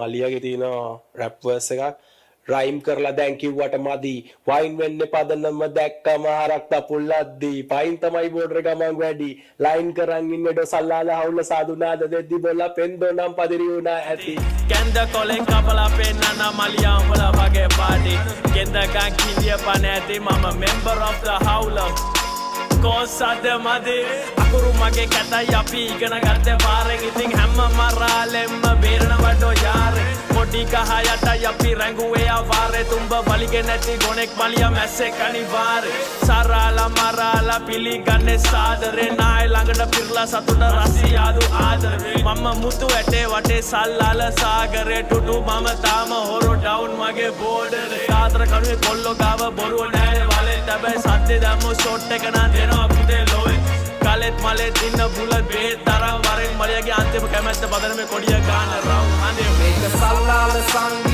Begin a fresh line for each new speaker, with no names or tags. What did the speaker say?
අලියාගේ තියෙන rap worse එකක් rhyme කරලා දැන් කිව්වට මදි වයින් වෙන්නේ පදනම දැක්කම හරක් තපුල්ලද්දී පයින් තමයි බෝඩර් ගමන් වැඩි ලයින් කරන් ඉන්නේ ඩොසල්ලාලා හවුල සාදුනාද දෙද්දි බොලා පෙන්දෝ නම් පදිරි උනා ඇති
කෙන්ද කොලෙන් කපලා පෙන්නන මලියා උඹලා වගේ පාටි කෙන්ද ගන් කිලිය පන ඇති මම member of the howler කොසද මදි අකුරු මගේ කැතයි අපි ඉගෙන ගත්තේ පාරෙන් ඉතින් හැම මරාලෙම්ම බේරන වඩෝ යාරේ පොඩි කහ යටයි අපි රැඟුවේ ආවාරේ තුඹ බලිගේ නැති ගොනෙක් මලියා මැස්සෙක් අනිවාරේ සරාලා මරාලා පිළිගන්නේ සාදරේ නාය ළඟට පිරලා සතුට රසියාදු ආදරේ මම මුතු ඇටේ වටේ සල්ලාල සාගරේ ටුටු මම තාම හොරෝ ඩවුන් මගේ බෝඩරේ ආතර කණුවේ කොල්ලෝ ගාව බොරුව නෑ වලේ හැබැයි සද්දේ දැම්මෝ ෂොට් එක නම් දෙනවා පුතේ ලෝවේ කාලෙත් මලෙත් ඉන්න බුලත් බෙහෙත් තරම් වරෙන් මලියාගේ අන්තිම කැමැත්ත බදනමේ කොඩිය ගන්න රවුම් හඳේ
මේක සල්ලාල සංග